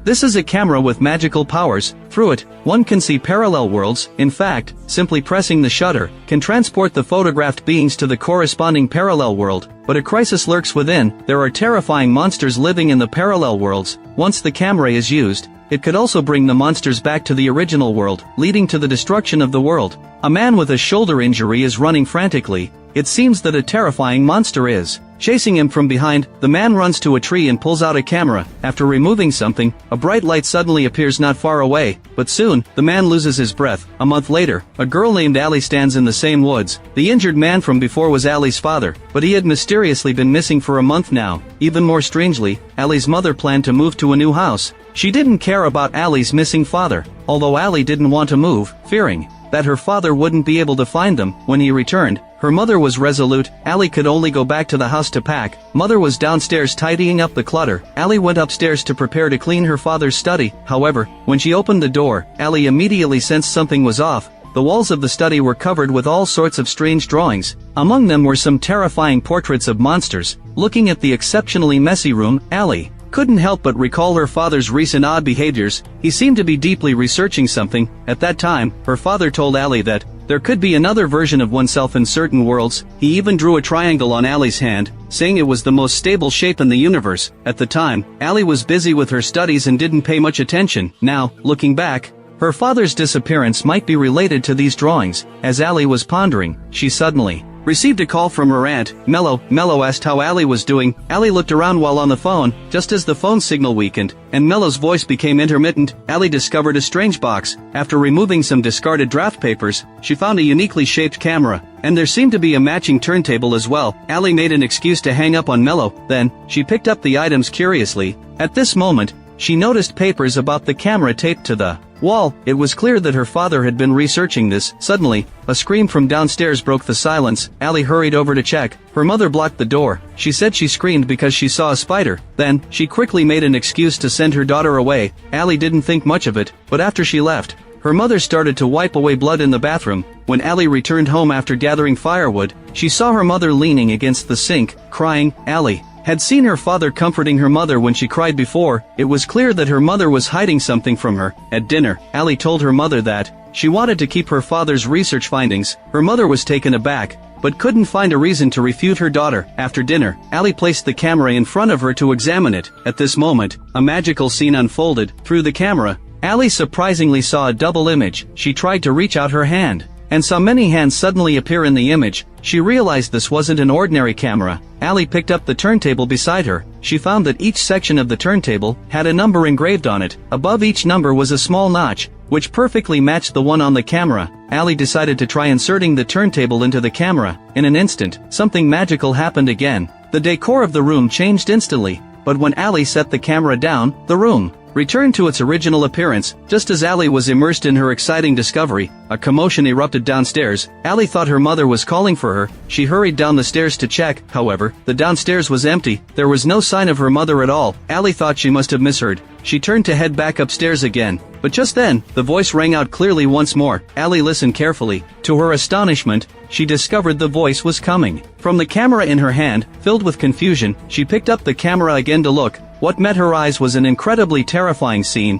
This is a camera with magical powers. Through it, one can see parallel worlds. In fact, simply pressing the shutter can transport the photographed beings to the corresponding parallel world. But a crisis lurks within. There are terrifying monsters living in the parallel worlds. Once the camera is used, it could also bring the monsters back to the original world, leading to the destruction of the world. A man with a shoulder injury is running frantically. It seems that a terrifying monster is chasing him from behind. The man runs to a tree and pulls out a camera. After removing something, a bright light suddenly appears not far away, but soon, the man loses his breath. A month later, a girl named Allie stands in the same woods. The injured man from before was Allie's father, but he had mysteriously been missing for a month now. Even more strangely, Allie's mother planned to move to a new house. She didn't care about Allie's missing father, although Allie didn't want to move, fearing that her father wouldn't be able to find them when he returned. Her mother was resolute. Allie could only go back to the house to pack. Mother was downstairs tidying up the clutter. Allie went upstairs to prepare to clean her father's study. However, when she opened the door, Allie immediately sensed something was off. The walls of the study were covered with all sorts of strange drawings. Among them were some terrifying portraits of monsters. Looking at the exceptionally messy room, Allie couldn't help but recall her father's recent odd behaviors. He seemed to be deeply researching something. At that time, her father told Allie that there could be another version of oneself in certain worlds. He even drew a triangle on Allie's hand, saying it was the most stable shape in the universe. At the time, Allie was busy with her studies and didn't pay much attention. Now, looking back, her father's disappearance might be related to these drawings. As Allie was pondering, she suddenly received a call from her aunt, Mello. Mello asked how Allie was doing. Allie looked around while on the phone. Just as the phone signal weakened, and Mello's voice became intermittent, Allie discovered a strange box. After removing some discarded draft papers, she found a uniquely shaped camera, and there seemed to be a matching turntable as well. Allie made an excuse to hang up on Mello. Then, she picked up the items curiously. At this moment, she noticed papers about the camera taped to the wall. It was clear that her father had been researching this. Suddenly, a scream from downstairs broke the silence. Allie hurried over to check. Her mother blocked the door. She said she screamed because she saw a spider. Then, she quickly made an excuse to send her daughter away. Allie didn't think much of it, but after she left, her mother started to wipe away blood in the bathroom. When Allie returned home after gathering firewood, she saw her mother leaning against the sink, crying. Allie had seen her father comforting her mother when she cried before. It was clear that her mother was hiding something from her. At dinner, Allie told her mother that she wanted to keep her father's research findings. Her mother was taken aback, but couldn't find a reason to refute her daughter. After dinner, Allie placed the camera in front of her to examine it. At this moment, a magical scene unfolded. Through the camera, Allie surprisingly saw a double image. She tried to reach out her hand, and saw many hands suddenly appear in the image. She realized this wasn't an ordinary camera. Allie picked up the turntable beside her. She found that each section of the turntable had a number engraved on it. Above each number was a small notch, which perfectly matched the one on the camera. Allie decided to try inserting the turntable into the camera. In an instant, something magical happened again. The decor of the room changed instantly, but when Allie set the camera down, the room returned to its original appearance. Just as Allie was immersed in her exciting discovery, a commotion erupted downstairs. Allie thought her mother was calling for her. She hurried down the stairs to check. However, the downstairs was empty. There was no sign of her mother at all. Allie thought she must have misheard. She turned to head back upstairs again. But just then, the voice rang out clearly once more. Allie listened carefully. To her astonishment, she discovered the voice was coming from the camera in her hand. Filled with confusion, she picked up the camera again to look. What met her eyes was an incredibly terrifying scene.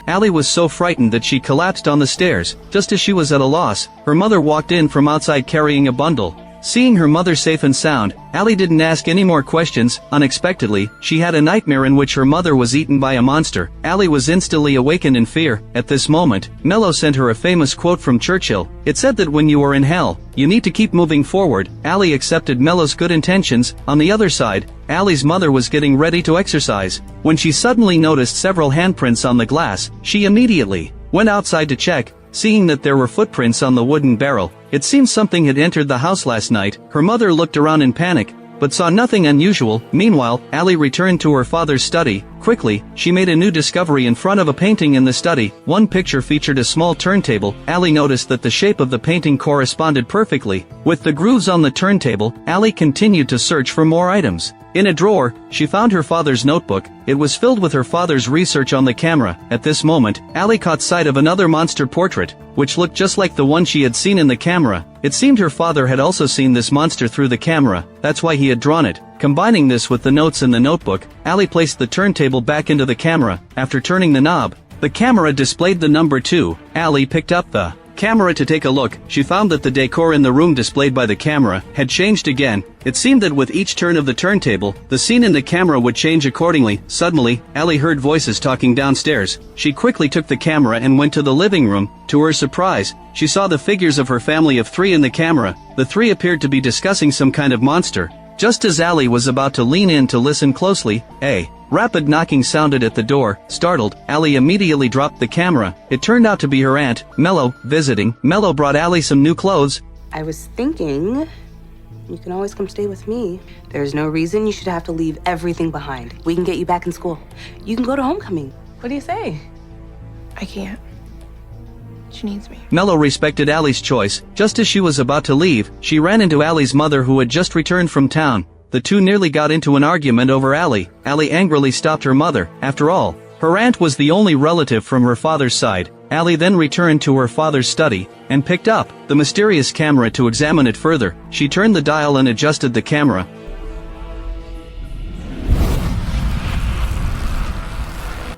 Allie was so frightened that she collapsed on the stairs. Just as she was at a loss, her mother walked in from outside carrying a bundle. Seeing her mother safe and sound, Allie didn't ask any more questions. Unexpectedly, she had a nightmare in which her mother was eaten by a monster. Allie was instantly awakened in fear. At this moment, Mello sent her a famous quote from Churchill. It said that when you are in hell, you need to keep moving forward. Allie accepted Mello's good intentions. On the other side, Allie's mother was getting ready to exercise. When she suddenly noticed several handprints on the glass, she immediately went outside to check. Seeing that there were footprints on the wooden barrel, it seemed something had entered the house last night. Her mother looked around in panic, but saw nothing unusual. Meanwhile, Allie returned to her father's study. Quickly, she made a new discovery in front of a painting in the study. One picture featured a small turntable. Allie noticed that the shape of the painting corresponded perfectly with the grooves on the turntable. Allie continued to search for more items. In a drawer, she found her father's notebook. It was filled with her father's research on the camera. At this moment, Allie caught sight of another monster portrait, which looked just like the one she had seen in the camera. It seemed her father had also seen this monster through the camera, that's why he had drawn it. Combining this with the notes in the notebook, Allie placed the turntable back into the camera. After turning the knob, the camera displayed the number 2. Allie picked up the camera to take a look. She found that the decor in the room displayed by the camera had changed again. It seemed that with each turn of the turntable, the scene in the camera would change accordingly. Suddenly, Allie heard voices talking downstairs. She quickly took the camera and went to the living room. To her surprise, she saw the figures of her family of 3 in the camera. The 3 appeared to be discussing some kind of monster. Just as Allie was about to lean in to listen closely, a rapid knocking sounded at the door. Startled, Allie immediately dropped the camera. It turned out to be her aunt, Mello, visiting. Mello brought Allie some new clothes. I was thinking, you can always come stay with me. There's no reason you should have to leave everything behind. We can get you back in school. You can go to homecoming. What do you say? I can't. She needs me. Mello respected Allie's choice. Just as she was about to leave, she ran into Allie's mother who had just returned from town. The two nearly got into an argument over Allie. Allie angrily stopped her mother. After all, her aunt was the only relative from her father's side. Allie then returned to her father's study, and picked up the mysterious camera to examine it further. She turned the dial and adjusted the camera.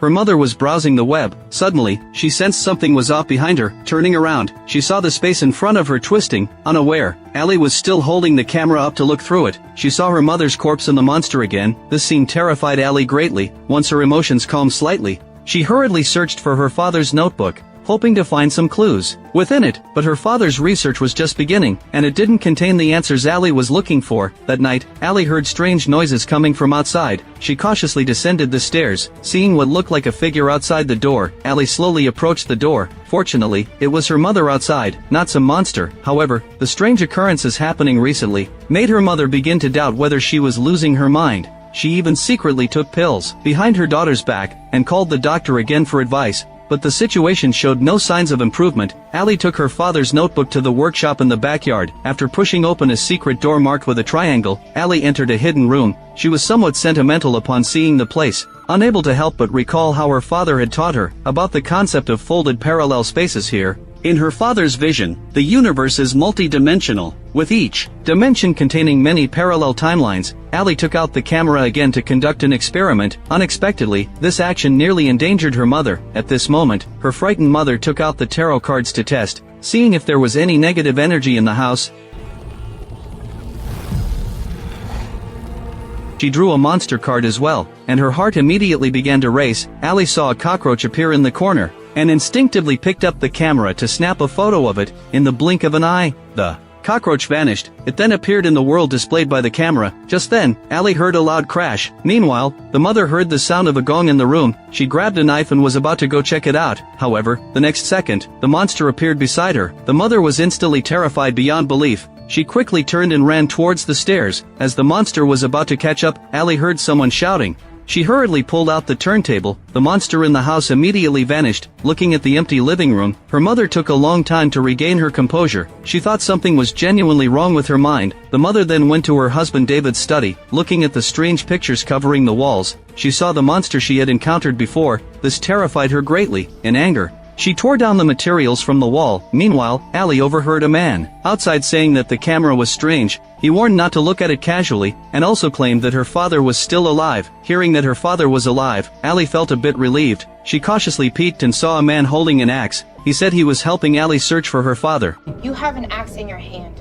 Her mother was browsing the web. Suddenly, she sensed something was off behind her. Turning around, she saw the space in front of her twisting. Unaware, Allie was still holding the camera up to look through it. She saw her mother's corpse and the monster again. This scene terrified Allie greatly. Once her emotions calmed slightly, she hurriedly searched for her father's notebook, hoping to find some clues within it, but her father's research was just beginning, and it didn't contain the answers Allie was looking for. That night, Allie heard strange noises coming from outside. She cautiously descended the stairs. Seeing what looked like a figure outside the door, Allie slowly approached the door. Fortunately, it was her mother outside, not some monster. However, the strange occurrences happening recently made her mother begin to doubt whether she was losing her mind. She even secretly took pills behind her daughter's back, and called the doctor again for advice. But the situation showed no signs of improvement. Allie took her father's notebook to the workshop in the backyard. After pushing open a secret door marked with a triangle, Allie entered a hidden room. She was somewhat sentimental upon seeing the place, unable to help but recall how her father had taught her about the concept of folded parallel spaces here. In her father's vision, the universe is multi-dimensional, with each dimension containing many parallel timelines. Allie took out the camera again to conduct an experiment. Unexpectedly, this action nearly endangered her mother. At this moment, her frightened mother took out the tarot cards to test, seeing if there was any negative energy in the house. She drew a monster card as well, and her heart immediately began to race. Allie saw a cockroach appear in the corner, and instinctively picked up the camera to snap a photo of it. In the blink of an eye, the cockroach vanished. It then appeared in the world displayed by the camera. Just then, Allie heard a loud crash. Meanwhile, the mother heard the sound of a gong in the room. She grabbed a knife and was about to go check it out. However, the next second, the monster appeared beside her. The mother was instantly terrified beyond belief. She quickly turned and ran towards the stairs. As the monster was about to catch up, Allie heard someone shouting. She hurriedly pulled out the turntable. The monster in the house immediately vanished. Looking at the empty living room, her mother took a long time to regain her composure. She thought something was genuinely wrong with her mind. The mother then went to her husband David's study. Looking at the strange pictures covering the walls, she saw the monster she had encountered before. This terrified her greatly. In anger, she tore down the materials from the wall. Meanwhile, Allie overheard a man outside saying that the camera was strange. He warned not to look at it casually, and also claimed that her father was still alive. Hearing that her father was alive, Allie felt a bit relieved. She cautiously peeked and saw a man holding an axe. He said he was helping Allie search for her father. You have an axe in your hand.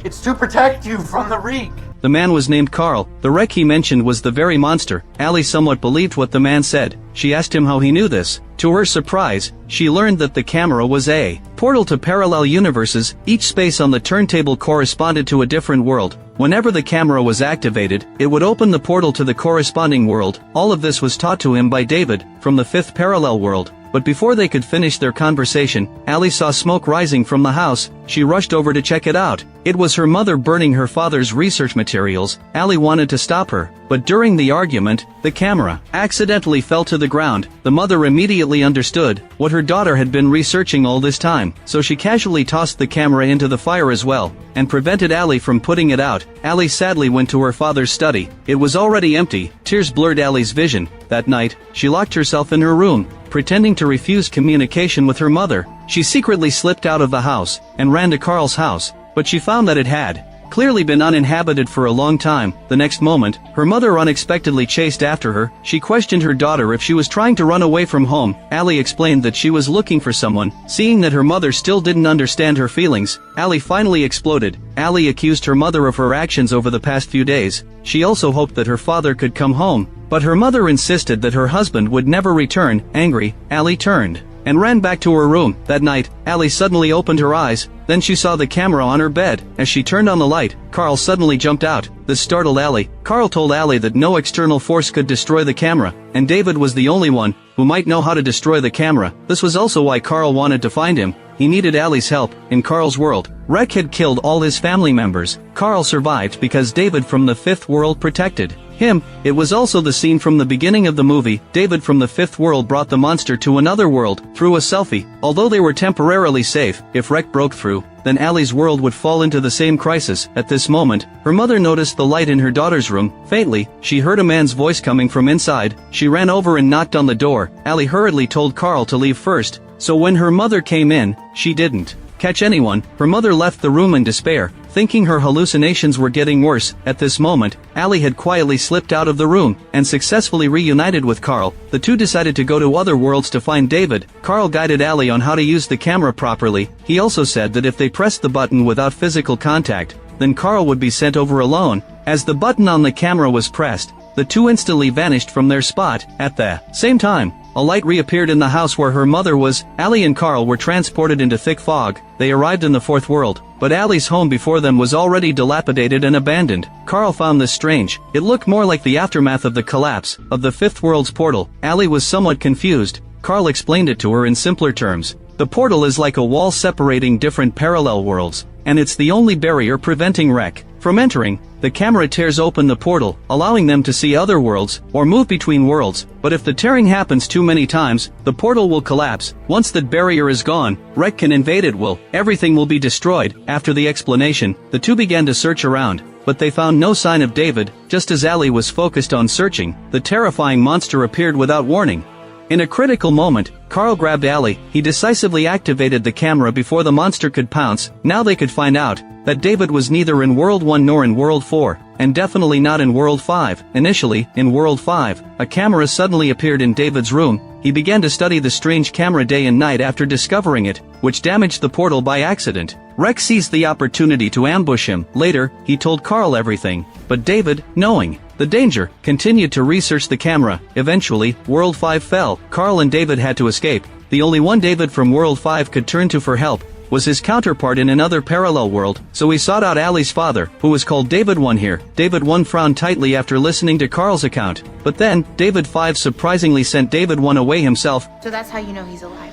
It's to protect you from the reek. The man was named Carl. The wreck he mentioned was the very monster. Allie somewhat believed what the man said. She asked him how he knew this. To her surprise, she learned that the camera was a portal to parallel universes. Each space on the turntable corresponded to a different world. Whenever the camera was activated, it would open the portal to the corresponding world. All of this was taught to him by David, from the fifth parallel world. but before they could finish their conversation, Allie saw smoke rising from the house. She rushed over to check it out. It was her mother burning her father's research materials. Allie wanted to stop her, but during the argument, the camera accidentally fell to the ground. The mother immediately understood what her daughter had been researching all this time, so she casually tossed the camera into the fire as well, and prevented Allie from putting it out. Allie sadly went to her father's study. It was already empty. Tears blurred Allie's vision. That night, she locked herself in her room, pretending to refuse communication with her mother. She secretly slipped out of the house and ran to Carl's house, but she found that it had clearly been uninhabited for a long time. The next moment, her mother unexpectedly chased after her. She questioned her daughter if she was trying to run away from home. Allie explained that she was looking for someone. Seeing that her mother still didn't understand her feelings, Allie finally exploded. Allie accused her mother of her actions over the past few days. She also hoped that her father could come home, but her mother insisted that her husband would never return. Angry, Allie turned and ran back to her room. That night, Allie suddenly opened her eyes. Then she saw the camera on her bed. As she turned on the light, Carl suddenly jumped out. This startled Allie. Carl told Allie that no external force could destroy the camera, and David was the only one who might know how to destroy the camera. This was also why Carl wanted to find him. He needed Allie's help. In Carl's world, Rick had killed all his family members. Carl survived because David from the Fifth World protected him. It was also the scene from the beginning of the movie. David from the Fifth World brought the monster to another world through a selfie. Although they were temporarily safe, if Rick broke through, then Allie's world would fall into the same crisis. At this moment, her mother noticed the light in her daughter's room. Faintly, she heard a man's voice coming from inside. She ran over and knocked on the door. Allie hurriedly told Carl to leave first, so when her mother came in, she didn't catch anyone. Her mother left the room in despair, thinking her hallucinations were getting worse. At this moment, Allie had quietly slipped out of the room and successfully reunited with Carl. The two decided to go to other worlds to find David. Carl guided Allie on how to use the camera properly. He also said that if they pressed the button without physical contact, then Carl would be sent over alone. As the button on the camera was pressed, the two instantly vanished from their spot. At the same time, a light reappeared in the house where her mother was. Allie and Carl were transported into thick fog. They arrived in the fourth world, but Allie's home before them was already dilapidated and abandoned. Carl found this strange. It looked more like the aftermath of the collapse of the fifth world's portal. Allie was somewhat confused. Carl explained it to her in simpler terms. The portal is like a wall separating different parallel worlds, and it's the only barrier preventing Rek from entering. The camera tears open the portal, allowing them to see other worlds, or move between worlds, but if the tearing happens too many times, the portal will collapse. Once that barrier is gone, Rek can invade it. Everything will be destroyed. After the explanation, the two began to search around, but they found no sign of David. Just as Allie was focused on searching, the terrifying monster appeared without warning. In a critical moment, Carl grabbed Allie. He decisively activated the camera before the monster could pounce. Now they could find out that David was neither in World 1 nor in World 4, and definitely not in World 5. Initially, in World 5, a camera suddenly appeared in David's room. He began to study the strange camera day and night after discovering it, which damaged the portal by accident. Rex seized the opportunity to ambush him. Later, he told Carl everything, but David, knowing the danger, continued to research the camera. Eventually, World 5 fell. Carl and David had to escape. The only one David from World 5 could turn to for help was his counterpart in another parallel world, so he sought out Allie's father, who was called David 1 here. David 1 frowned tightly after listening to Carl's account, but then, David 5 surprisingly sent David 1 away himself. So that's how you know he's alive.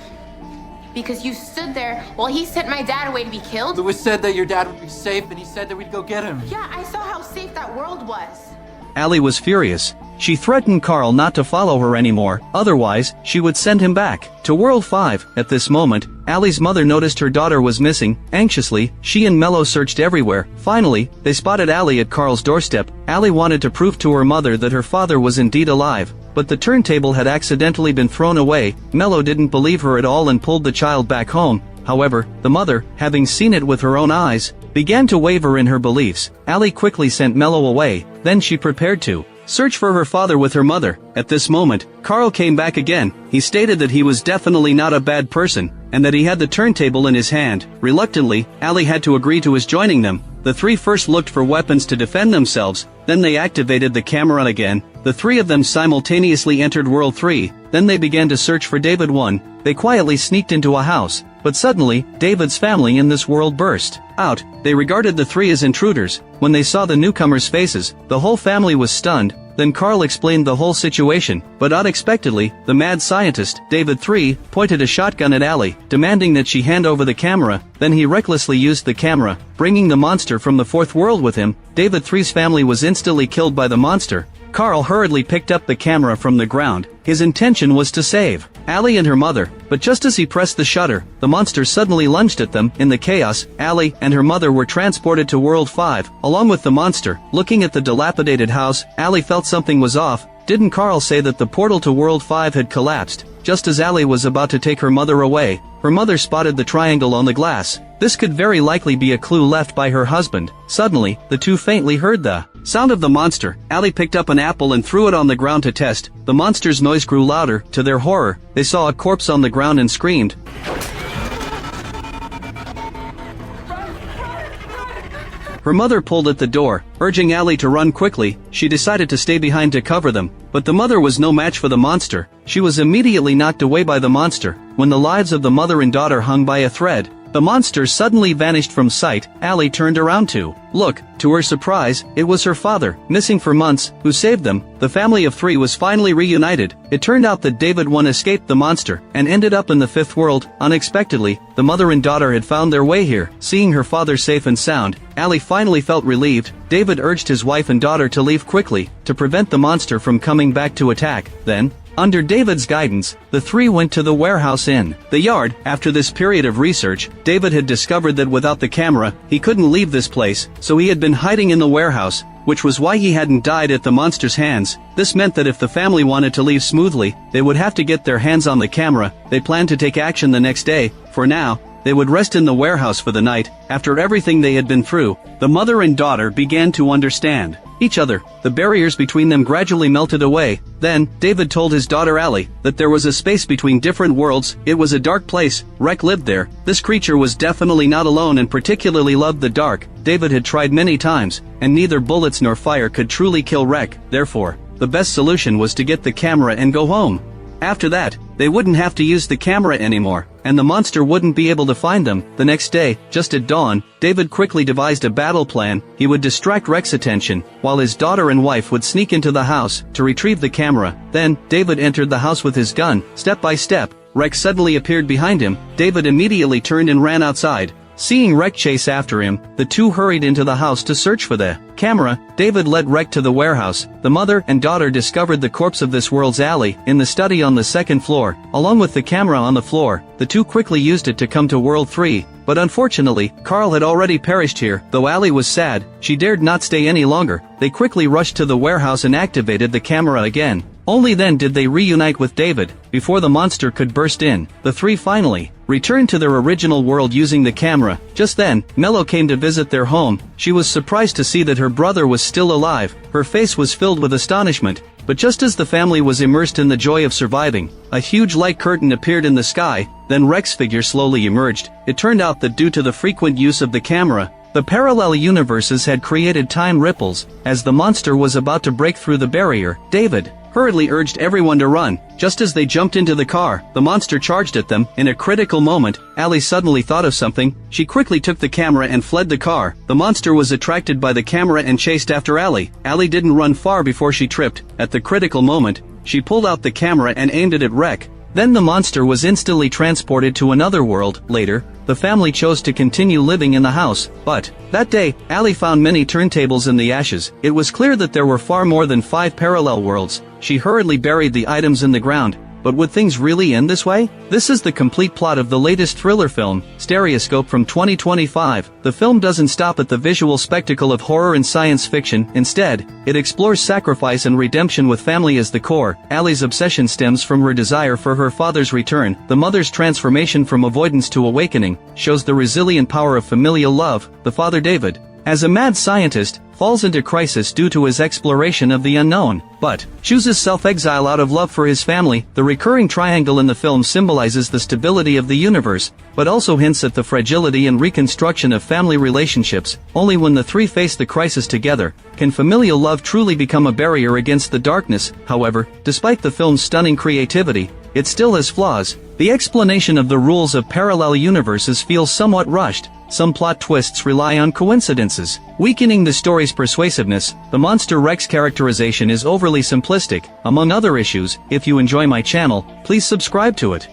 Because you stood there while he sent my dad away to be killed? Louis said that your dad would be safe, and he said that we'd go get him. Yeah, I saw how safe that world was. Allie was furious. She threatened Carl not to follow her anymore, otherwise, she would send him back to World 5. At this moment, Allie's mother noticed her daughter was missing. Anxiously, she and Mello searched everywhere. Finally, they spotted Allie at Carl's doorstep. Allie wanted to prove to her mother that her father was indeed alive, but the turntable had accidentally been thrown away. Mello didn't believe her at all and pulled the child back home. However, the mother, having seen it with her own eyes, began to waver in her beliefs. Allie quickly sent Mello away, then she prepared to search for her father with her mother. At this moment, Carl came back again. He stated that he was definitely not a bad person, and that he had the turntable in his hand. Reluctantly, Allie had to agree to his joining them. The three first looked for weapons to defend themselves, then they activated the camera again. The three of them simultaneously entered World 3, then they began to search for David 1. They quietly sneaked into a house, but suddenly, David's family in this world burst out. They regarded the three as intruders. When they saw the newcomers' faces, the whole family was stunned. Then Carl explained the whole situation, but unexpectedly, the mad scientist, David 3, pointed a shotgun at Allie, demanding that she hand over the camera. Then he recklessly used the camera, bringing the monster from the fourth world with him. David 3's family was instantly killed by the monster. Carl hurriedly picked up the camera from the ground. His intention was to save Allie and her mother, but just as he pressed the shutter, the monster suddenly lunged at them. In the chaos, Allie and her mother were transported to World 5, along with the monster. Looking at the dilapidated house, Allie felt something was off. Didn't Carl say that the portal to World 5 had collapsed? Just as Allie was about to take her mother away, her mother spotted the triangle on the glass. This could very likely be a clue left by her husband. Suddenly, the two faintly heard the sound of the monster. Allie picked up an apple and threw it on the ground to test. The monster's noise grew louder. To their horror, they saw a corpse on the ground and screamed. Her mother pulled at the door, urging Allie to run quickly. She decided to stay behind to cover them, but the mother was no match for the monster. She was immediately knocked away by the monster. When the lives of the mother and daughter hung by a thread, the monster suddenly vanished from sight. Allie turned around to look. To her surprise, it was her father, missing for months, who saved them. The family of 3 was finally reunited. It turned out that David 1 escaped the monster and ended up in the fifth world. Unexpectedly, the mother and daughter had found their way here. Seeing her father safe and sound, Allie finally felt relieved. David urged his wife and daughter to leave quickly to prevent the monster from coming back to attack. Then, under David's guidance, the 3 went to the warehouse in the yard. After this period of research, David had discovered that without the camera, he couldn't leave this place, so he had been hiding in the warehouse, which was why he hadn't died at the monster's hands. This meant that if the family wanted to leave smoothly, they would have to get their hands on the camera. They planned to take action the next day. For now, they would rest in the warehouse for the night. After everything they had been through, the mother and daughter began to understand each other. The barriers between them gradually melted away. Then, David told his daughter Allie that there was a space between different worlds. It was a dark place. Rek lived there. This creature was definitely not alone and particularly loved the dark. David had tried many times, and neither bullets nor fire could truly kill Rek. Therefore, the best solution was to get the camera and go home. After that, they wouldn't have to use the camera anymore, and the monster wouldn't be able to find them. The next day, just at dawn, David quickly devised a battle plan. He would distract Rek's attention, while his daughter and wife would sneak into the house to retrieve the camera. Then, David entered the house with his gun. Step by step, Rek suddenly appeared behind him. David immediately turned and ran outside. Seeing Rek chase after him, the two hurried into the house to search for the camera. David led Rek to the warehouse. The mother and daughter discovered the corpse of this world's Allie in the study on the second floor, along with the camera on the floor. The two quickly used it to come to World 3, but unfortunately, Carl had already perished here. Though Allie was sad, she dared not stay any longer. They quickly rushed to the warehouse and activated the camera again. Only then did they reunite with David. Before the monster could burst in, the 3 finally returned to their original world using the camera. Just then, Mello came to visit their home. She was surprised to see that her brother was still alive. Her face was filled with astonishment. But just as the family was immersed in the joy of surviving, a huge light curtain appeared in the sky. Then Rek's figure slowly emerged. It turned out that due to the frequent use of the camera, the parallel universes had created time ripples. As the monster was about to break through the barrier, David hurriedly urged everyone to run. Just as they jumped into the car, the monster charged at them. In a critical moment, Allie suddenly thought of something. She quickly took the camera and fled the car. The monster was attracted by the camera and chased after Allie. Allie didn't run far before she tripped. At the critical moment, she pulled out the camera and aimed it at Rek. Then the monster was instantly transported to another world. Later, the family chose to continue living in the house, but that day, Allie found many turntables in the ashes. It was clear that there were far more than 5 parallel worlds. She hurriedly buried the items in the ground. But would things really end this way? This is the complete plot of the latest thriller film, Stereoscope from 2025. The film doesn't stop at the visual spectacle of horror and science fiction. Instead, it explores sacrifice and redemption with family as the core. Allie's obsession stems from her desire for her father's return. The mother's transformation from avoidance to awakening shows the resilient power of familial love. The father, David, as a mad scientist, falls into crisis due to his exploration of the unknown, but chooses self-exile out of love for his family. The recurring triangle in the film symbolizes the stability of the universe, but also hints at the fragility and reconstruction of family relationships. Only when the 3 face the crisis together can familial love truly become a barrier against the darkness. However, despite the film's stunning creativity, it still has flaws. The explanation of the rules of parallel universes feels somewhat rushed. Some plot twists rely on coincidences, weakening the story's persuasiveness. The Monster Rex characterization is overly simplistic. Among other issues, if you enjoy my channel, please subscribe to it.